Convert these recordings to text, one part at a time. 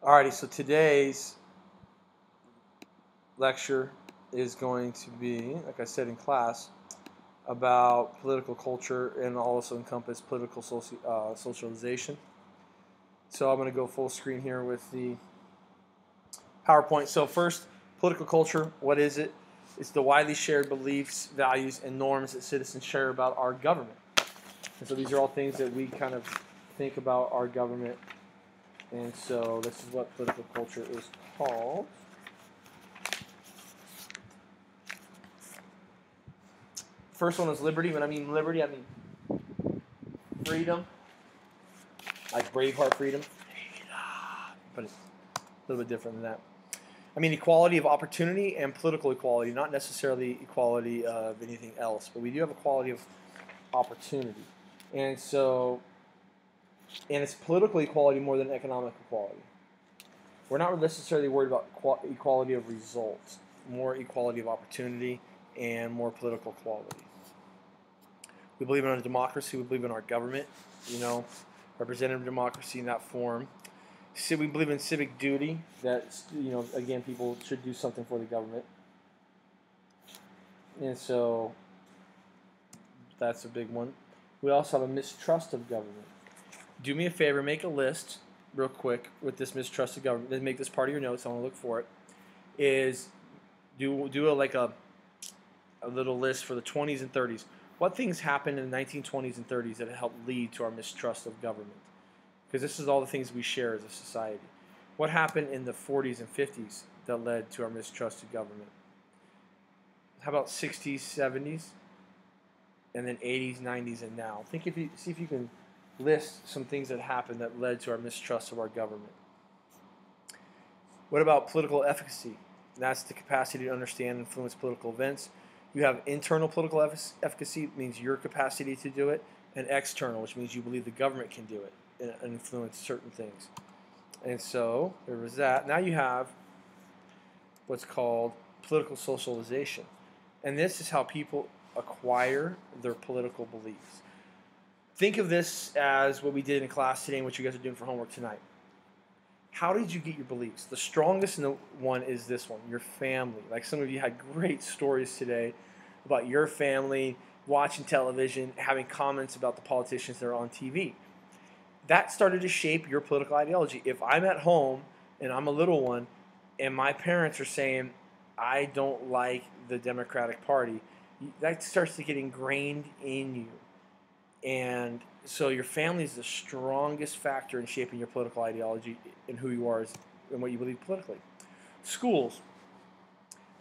Alrighty, so today's lecture is going to be, like I said in class, about political culture and also encompass political socialization. So I'm going to go full screen here with the PowerPoint. So first, political culture, what is it? It's the widely shared beliefs, values, and norms that citizens share about our government. And so these are all things that we kind of think about our government. And so this is what political culture is called. First one is liberty. When I mean liberty, I mean freedom, like Braveheart freedom. But it's a little bit different than that. I mean equality of opportunity and political equality, not necessarily equality of anything else, but we do have equality of opportunity. And so, and it's political equality more than economic equality. We're not necessarily worried about equality of results, more equality of opportunity and more political equality. We believe in a democracy. We believe in our government, representative democracy in that form. We believe in civic duty, that, again, people should do something for the government. And so that's a big one. We also have a mistrust of government. Do me a favor, make a list real quick with this mistrust of government. Then make this part of your notes. I want to look for it. Is do a little list for the 20s and 30s. What things happened in the 1920s and 30s that helped lead to our mistrust of government? Because this is all the things we share as a society. What happened in the 40s and 50s that led to our mistrust of government? How about 60s, 70s, and then 80s, 90s, and now? See if you can list some things that happened that led to our mistrust of our government. What about political efficacy? That's the capacity to understand and influence political events. You have internal political efficacy, means your capacity to do it, and external, which means you believe the government can do it and influence certain things. And so there was that. Now you have what's called political socialization. And this is how people acquire their political beliefs. Think of this as what we did in class today and what you guys are doing for homework tonight. How did you get your beliefs? The strongest one is this one, your family. Like some of you had great stories today about your family, watching television, having comments about the politicians that are on TV. That started to shape your political ideology. If I'm at home and I'm a little one and my parents are saying, I don't like the Democratic Party, that starts to get ingrained in you. And so your family is the strongest factor in shaping your political ideology and who you are and what you believe politically. Schools.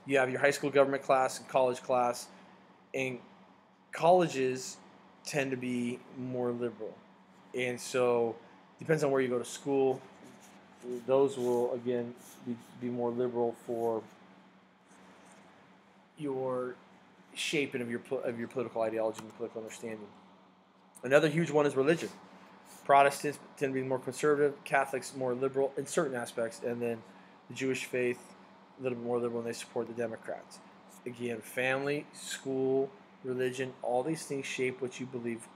You have your high school government class and college class. And colleges tend to be more liberal. And so it depends on where you go to school. Those will, again, be more liberal for your shaping of your political ideology and political understanding. Another huge one is religion. Protestants tend to be more conservative, Catholics more liberal in certain aspects, and then the Jewish faith a little bit more liberal, and they support the Democrats. Again, family, school, religion, all these things shape what you believe,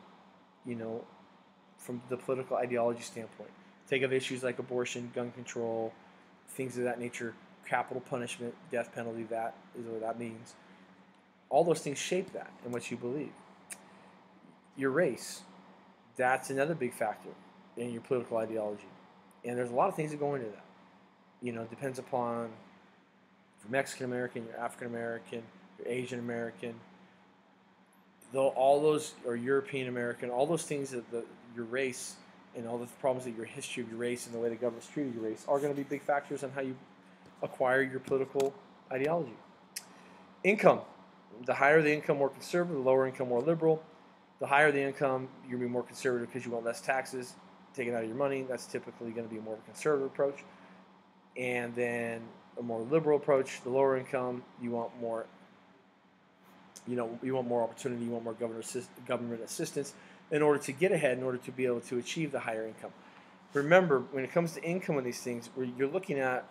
from the political ideology standpoint. Think of issues like abortion, gun control, things of that nature, capital punishment, death penalty, that is what that means. All those things shape that and what you believe. Your race, that's another big factor in your political ideology. And there's a lot of things that go into that. It depends upon if you're Mexican American, you're African American, you're Asian American, though all those, or European American, all those things that your race and all the problems that your history of your race and the way the government's treated your race are going to be big factors on how you acquire your political ideology. Income. The higher the income, more conservative. The lower income, more liberal. The higher the income, you're going to be more conservative because you want less taxes taken out of your money. That's typically going to be more of a conservative approach. And then a more liberal approach, the lower income, you want more, you want more opportunity, you want more government assistance in order to get ahead, in order to be able to achieve the higher income. Remember, when it comes to income and these things, you're looking at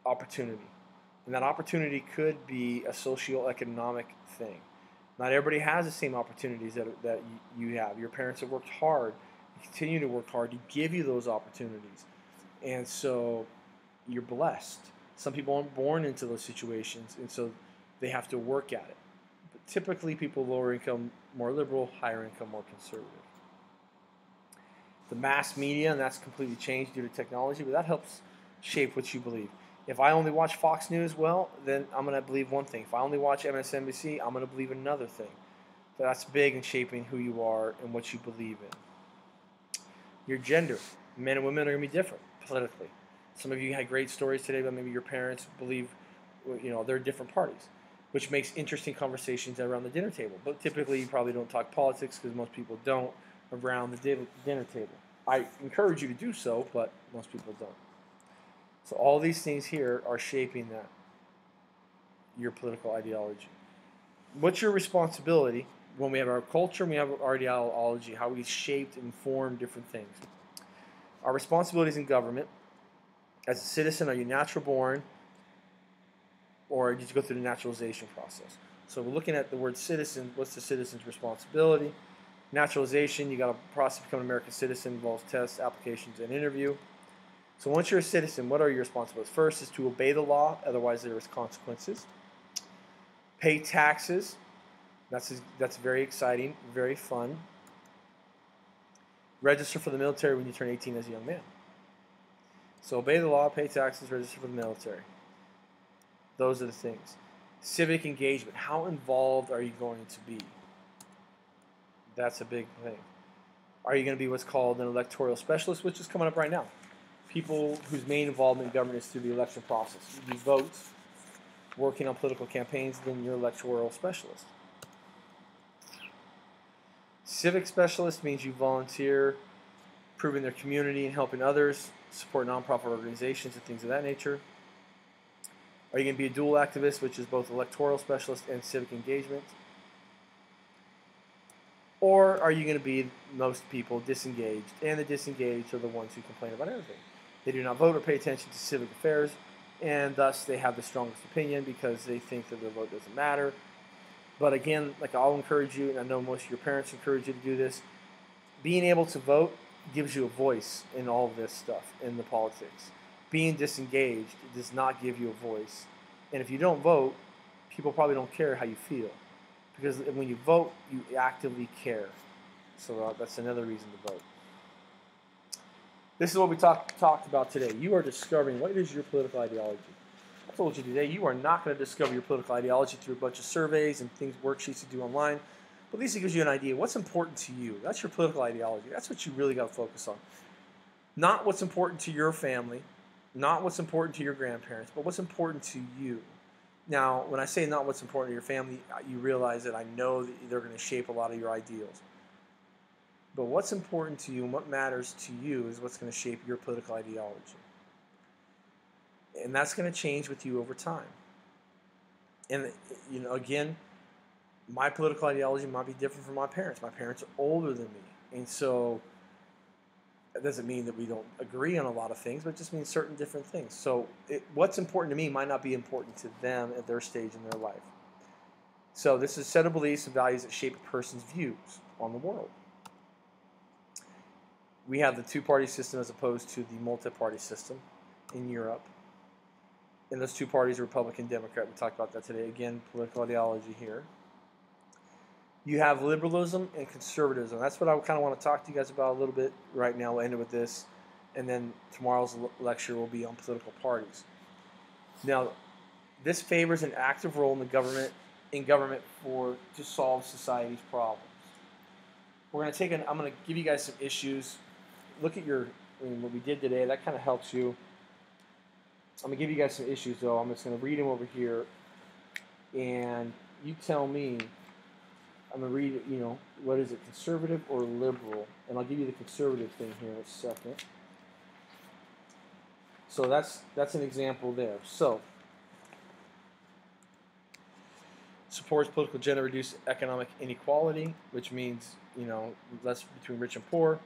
opportunity. And that opportunity could be a socioeconomic thing. Not everybody has the same opportunities that you have. Your parents have worked hard, continue to work hard to give you those opportunities. And so you're blessed. Some people aren't born into those situations, and so they have to work at it. But typically, people lower income, more liberal, higher income, more conservative. The mass media, and that's completely changed due to technology, but that helps shape what you believe. If I only watch Fox News, well, then I'm going to believe one thing. If I only watch MSNBC, I'm going to believe another thing. So that's big in shaping who you are and what you believe in. Your gender. Men and women are going to be different politically. Some of you had great stories today, but maybe your parents believe, they're different parties, which makes interesting conversations around the dinner table. But typically, you probably don't talk politics because most people don't around the dinner table. I encourage you to do so, but most people don't. So all these things here are shaping your political ideology. What's your responsibility when we have our culture and we have our ideology, how we shaped and formed different things? Our responsibilities in government. As a citizen, are you natural born, or did you go through the naturalization process? So we're looking at the word citizen. What's the citizen's responsibility? Naturalization, you got a process to become an American citizen, involves tests, applications, and interview. So once you're a citizen, what are your responsibilities? First is to obey the law, otherwise there is consequences. Pay taxes. That's very exciting, very fun. Register for the military when you turn 18 as a young man. So obey the law, pay taxes, register for the military. Those are the things. Civic engagement. How involved are you going to be? That's a big thing. Are you going to be what's called an electoral specialist, which is coming up right now? People whose main involvement in government is through the election process. You vote, working on political campaigns, then you're electoral specialist. Civic specialist means you volunteer, improving their community and helping others, support nonprofit organizations and things of that nature. Are you going to be a dual activist, which is both electoral specialist and civic engagement? Or are you going to be, most people, disengaged? And the disengaged are the ones who complain about everything. They do not vote or pay attention to civic affairs, and thus they have the strongest opinion because they think that their vote doesn't matter. But again, like I'll encourage you, and I know most of your parents encourage you to do this, being able to vote gives you a voice in all of this stuff, in the politics. Being disengaged does not give you a voice. And if you don't vote, people probably don't care how you feel. Because when you vote, you actively care. So that's another reason to vote. This is what we talked about today. You are discovering what is your political ideology. I told you today, you are not going to discover your political ideology through a bunch of surveys and things, worksheets you do online. But at least it gives you an idea. What's important to you? That's your political ideology. That's what you really got to focus on. Not what's important to your family, not what's important to your grandparents, but what's important to you. Now, when I say not what's important to your family, you realize that I know that they're going to shape a lot of your ideals. But what's important to you and what matters to you is what's going to shape your political ideology. And that's going to change with you over time. And, again, my political ideology might be different from my parents. My parents are older than me. And so that doesn't mean that we don't agree on a lot of things, but it just means certain different things. So what's important to me might not be important to them at their stage in their life. So this is a set of beliefs and values that shape a person's views on the world. We have the two-party system as opposed to the multi-party system in Europe. And those two parties, Republican, Democrat, we talked about that today. Again, political ideology here. You have liberalism and conservatism. That's what I kind of want to talk to you guys about a little bit right now. We'll end it with this. And then tomorrow's lecture will be on political parties. Now, this favors an active role in the government to solve society's problems. I'm going to give you guys some issues. Look at what we did today. That kind of helps you. I'm going to give you guys some issues, though. I'm just going to read them over here. And you tell me, I'm going to read, what is it, conservative or liberal? And I'll give you the conservative thing here in a second. So that's an example there. So, supports political agenda, reduce economic inequality, which means, less between rich and poor.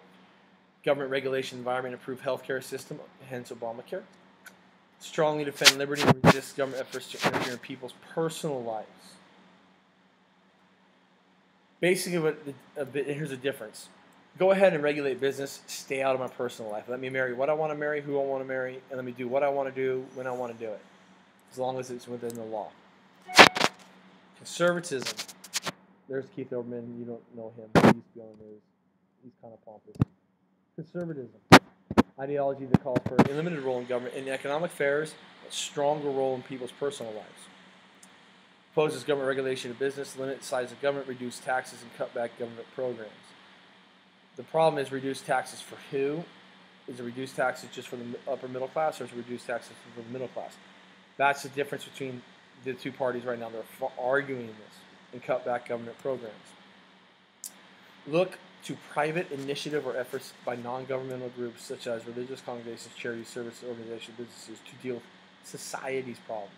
Government regulation, environment, improve healthcare system, hence Obamacare. Strongly defend liberty and resist government efforts to interfere in people's personal lives. Basically, here's the difference. Go ahead and regulate business. Stay out of my personal life. Let me marry what I want to marry, who I want to marry, and let me do what I want to do when I want to do it, as long as it's within the law. Conservatism. There's Keith Olbermann. You don't know him. He used to be on the news. He's kind of pompous. Conservatism. Ideology that calls for a limited role in government in economic affairs, a stronger role in people's personal lives. Opposes government regulation of business, limit the size of government, reduce taxes, and cut back government programs. The problem is reduce taxes for who? Is it reduce taxes just for the upper middle class, or is it reduce taxes for the middle class? That's the difference between the two parties right now. They're arguing this, and cut back government programs. Look to private initiative or efforts by non-governmental groups such as religious congregations, charities, service organizations, businesses to deal with society's problems.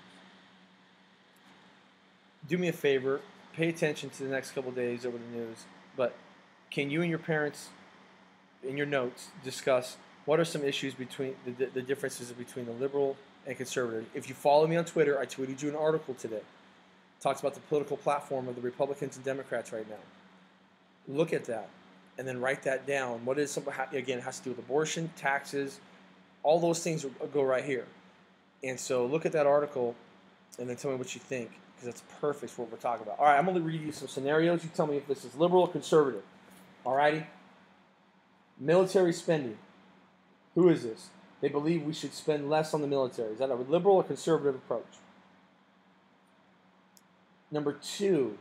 Do me a favor, pay attention to the next couple of days over the news, but can you and your parents, in your notes, discuss what are some issues between the differences between the liberal and conservative? If you follow me on Twitter, I tweeted you an article today. It talks about the political platform of the Republicans and Democrats right now. Look at that, and then write that down. What is something, again, it has to do with abortion, taxes, all those things go right here. And so look at that article, and then tell me what you think, because that's perfect for what we're talking about. All right, I'm going to read you some scenarios. You tell me if this is liberal or conservative. All righty? Military spending. Who is this? They believe we should spend less on the military. Is that a liberal or conservative approach? Number 2,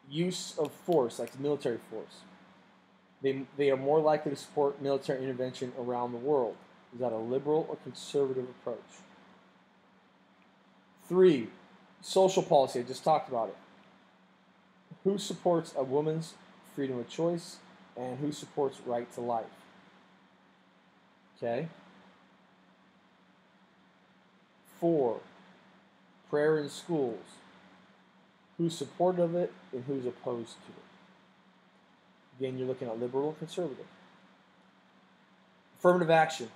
use of force, like the military force. They are more likely to support military intervention around the world. Is that a liberal or conservative approach? 3, social policy. I just talked about it. Who supports a woman's freedom of choice, and who supports right to life? Okay. 4, prayer in schools. Who's supportive of it and who's opposed to it? Again, you're looking at liberal or conservative. Affirmative action.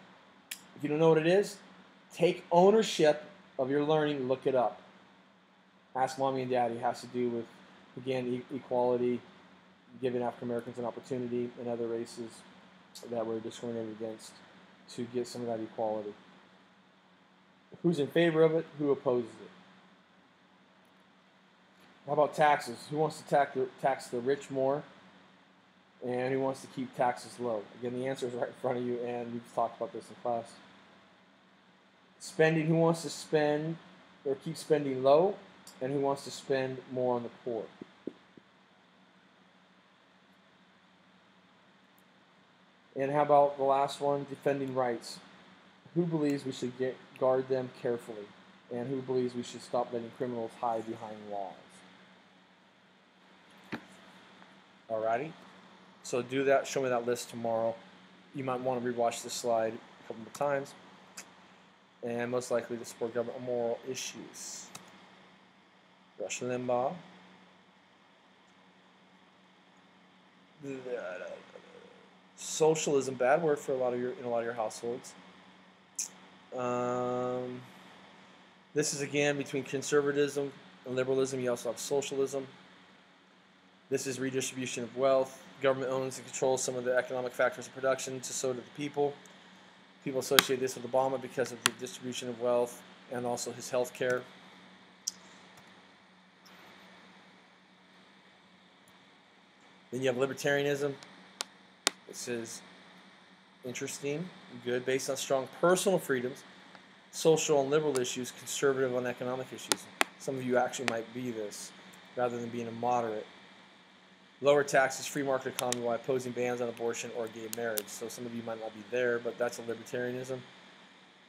If you don't know what it is, take ownership of your learning, look it up. Ask mommy and daddy. It has to do with, again, equality, giving African Americans an opportunity and other races that were discriminated against to get some of that equality. Who's in favor of it? Who opposes it? How about taxes? Who wants to tax the rich more? And who wants to keep taxes low? Again, the answer is right in front of you, and we've talked about this in class. Spending. Who wants to spend or keep spending low? And who wants to spend more on the poor? And how about the last one, defending rights? Who believes we should guard them carefully? And who believes we should stop letting criminals hide behind laws? Alrighty? So do that. Show me that list tomorrow. You might want to rewatch this slide a couple more times. And most likely to support government moral issues. Rush Limbaugh. Socialism, bad word for in a lot of your households. This is again between conservatism and liberalism. You also have socialism. This is redistribution of wealth. Government owns and controls some of the economic factors of production, so do the people. People associate this with Obama because of the distribution of wealth and also his health care. Then you have libertarianism. This is interesting, good, based on strong personal freedoms, social and liberal issues, conservative on economic issues. Some of you actually might be this, rather than being a moderate. Lower taxes, free market economy while opposing bans on abortion or gay marriage. So some of you might not be there, but that's a libertarianism.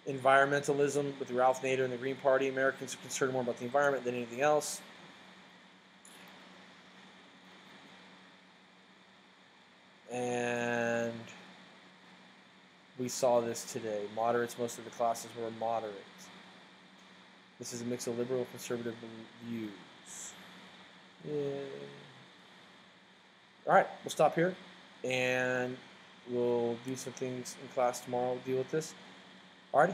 Environmentalism with Ralph Nader and the Green Party. Americans are concerned more about the environment than anything else. And we saw this today. Moderates, most of the classes were moderate. This is a mix of liberal and conservative views. Yeah. All right, we'll stop here, and we'll do some things in class tomorrow. We'll deal with this. All righty.